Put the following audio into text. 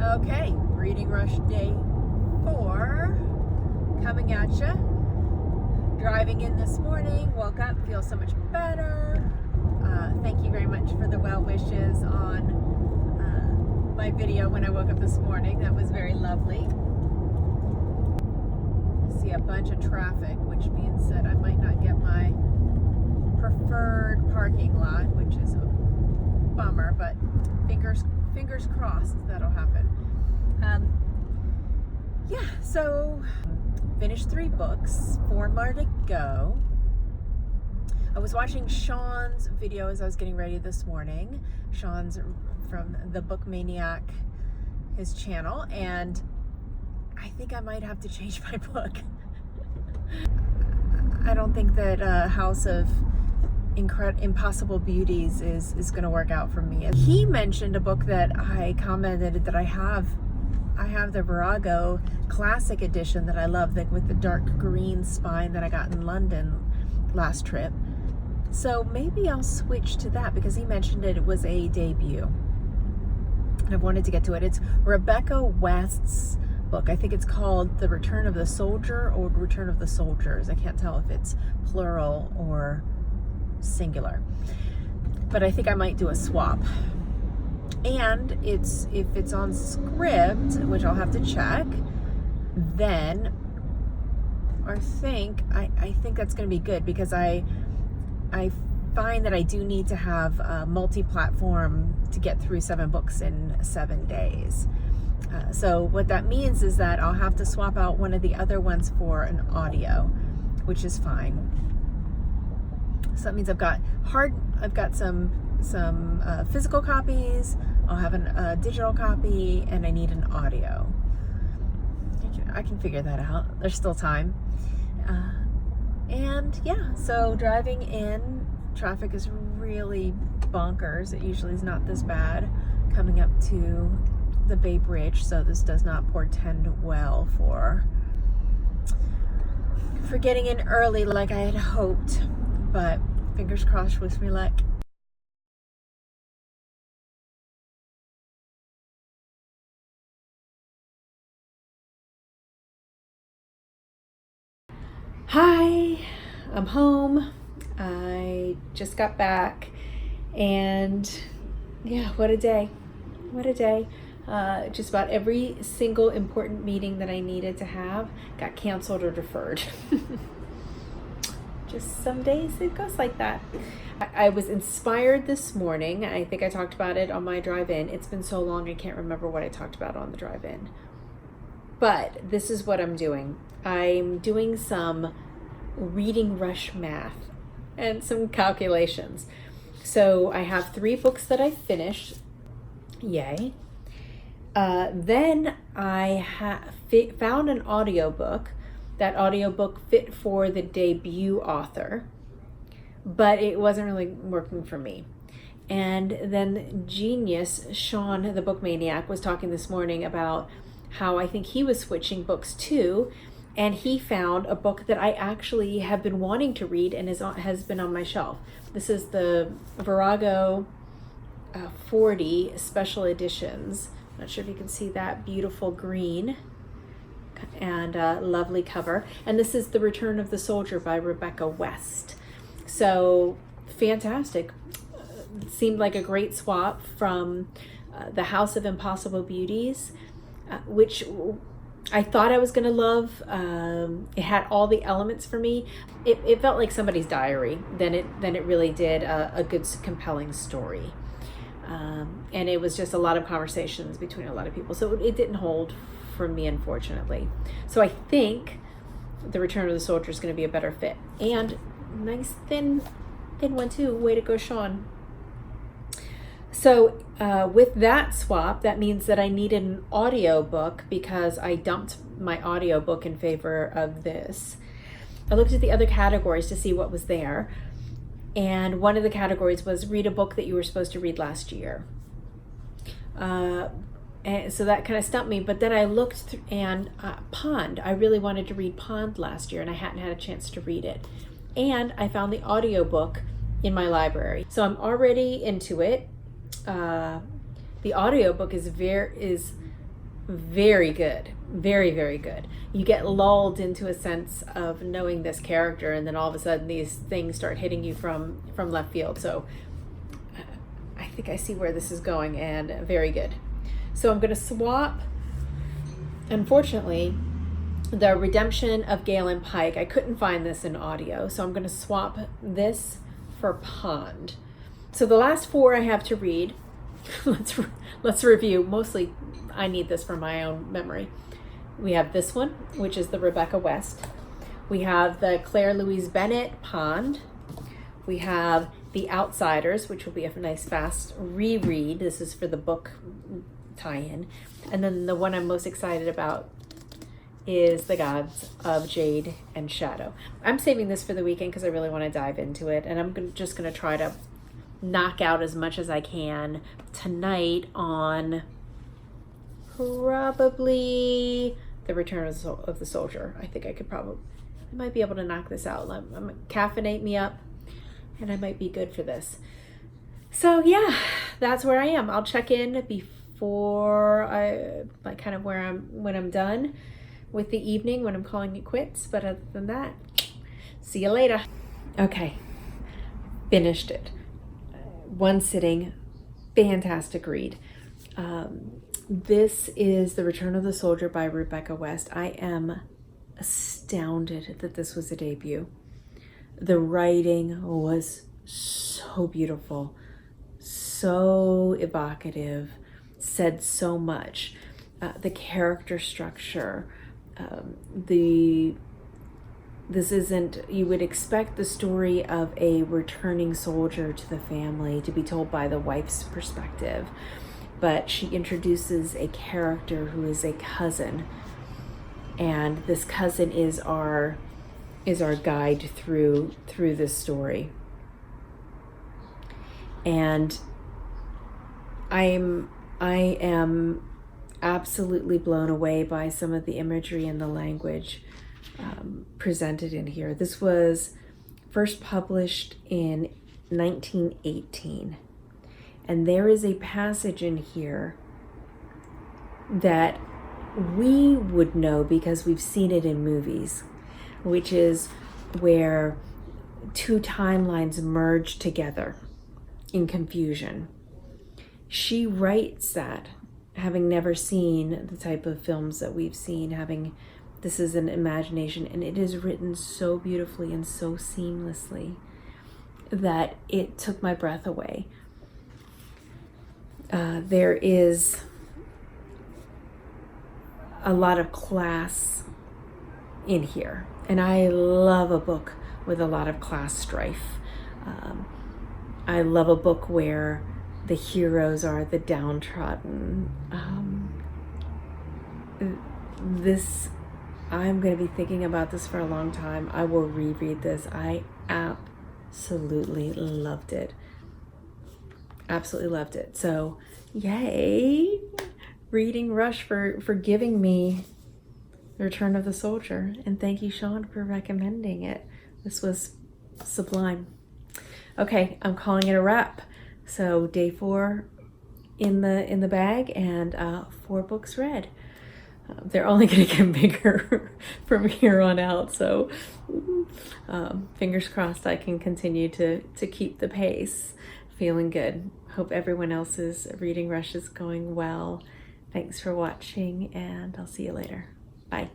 Okay, reading rush day 4 coming at you. Driving in this morning, woke up, feel so much better. Thank you very much for the well wishes on my video when I woke up this morning. That was very lovely. See a bunch of traffic, which means that I might not get my preferred parking lot, which is a bummer, but fingers crossed that'll happen. So finished 3 books, 4 more to go. I was watching Sean's video as I was getting ready this morning. Sean's from the Book Maniac, his channel, and I think I might have to change my book. I don't think that House of Impossible Beauties is going to work out for me. He mentioned a book that I commented that I have the Virago Classic Edition that I love, with the dark green spine that I got in London last trip. So maybe I'll switch to that because he mentioned it was a debut. And I've wanted to get to it. It's Rebecca West's book. I think it's called The Return of the Soldier or Return of the Soldiers. I can't tell if it's plural or singular. But I think I might do a swap. And if it's on script, which I'll have to check, then I think that's going to be good because I find that I do need to have a multi-platform to get through 7 books in 7 days. So what that means is that I'll have to swap out one of the other ones for an audio, which is fine. So that means I've got some physical copies, I'll have a digital copy, and I need an audio. I can figure that out. There's still time. And yeah, so driving in, traffic is really bonkers. It usually is not this bad coming up to the Bay Bridge, so this does not portend well for getting in early like I had hoped, but fingers crossed, wish me luck. Hi, I'm home. I just got back, and yeah, what a day. Just about every single important meeting that I needed to have got canceled or deferred. Just some days it goes like that. I was inspired this morning. I think I talked about it on my drive-in. It's been so long I can't remember what I talked about on the drive-in. But this is what I'm doing. I'm doing some reading rush math and some calculations. So I have 3 books that I finished. Yay. Then I found an audiobook. That audiobook fit for the debut author, but it wasn't really working for me. And then Genius, Sean, the Book Maniac, was talking this morning about how I think he was switching books too, and he found a book that I actually have been wanting to read and has been on my shelf. This is the Virago 40 Special Editions. I'm not sure if you can see that beautiful green and lovely cover. And this is The Return of the Soldier by Rebecca West. So fantastic. Seemed like a great swap from the House of Impossible Beauties, which I thought I was going to love. It had all the elements for me. It felt like somebody's diary than it really did a good, compelling story. And it was just a lot of conversations between a lot of people. So it didn't hold for me, unfortunately. So I think The Return of the Soldier is going to be a better fit. And nice thin one too. Way to go, Sean. So with that swap, that means that I needed an audio book because I dumped my audio book in favor of this. I looked at the other categories to see what was there. And one of the categories was read a book that you were supposed to read last year. And so that kind of stumped me. But then I looked and Pond. I really wanted to read Pond last year and I hadn't had a chance to read it. And I found the audiobook in my library. So I'm already into it. The audiobook is very good. Very, very good. You get lulled into a sense of knowing this character, and then all of a sudden these things start hitting you from left field. So I think I see where this is going, and very good. So I'm going to swap, unfortunately, the Redemption of Galen Pike. I couldn't find this in audio, so I'm going to swap this for Pond. So the last four I have to read. Let's review. Mostly I need this for my own memory. We have this one, which is the Rebecca West. We have the Claire Louise Bennett, Pond. We have The Outsiders, which will be a nice fast reread. This is for the book tie-in. And then the one I'm most excited about is The Gods of Jade and Shadow. I'm saving this for the weekend because I really want to dive into it. And I'm just going to try to knock out as much as I can tonight on probably The Return of the Soldier. I think I might be able to knock this out. Caffeinate me up, and I might be good for this. So yeah, that's where I am. I'll check in before when I'm done with the evening, when I'm calling it quits. But other than that, see you later. Okay, finished it. One sitting, fantastic read. This is The Return of the Soldier by Rebecca West. I am astounded that this was a debut. The writing was so beautiful, so evocative, said so much. The character structure, this isn't, you would expect the story of a returning soldier to the family to be told by the wife's perspective, but she introduces a character who is a cousin, and this cousin is our guide through this story. And I am absolutely blown away by some of the imagery and the language presented in here. This was first published in 1918, and there is a passage in here that we would know because we've seen it in movies, which is where two timelines merge together in confusion. She writes that, having never seen the type of films that we've seen, this is an imagination, and it is written so beautifully and so seamlessly that it took my breath away. There is a lot of class in here, and I love a book with a lot of class strife. I love a book where the heroes are the downtrodden. I'm going to be thinking about this for a long time. I will reread this. I absolutely loved it. Absolutely loved it. So, yay! Reading Rush for giving me The Return of the Soldier. And thank you, Sean, for recommending it. This was sublime. Okay, I'm calling it a wrap. So day 4 in the bag, and 4 books read. They're only going to get bigger from here on out. So fingers crossed I can continue to keep the pace. Feeling good. Hope everyone else's reading rush is going well. Thanks for watching, and I'll see you later. Bye.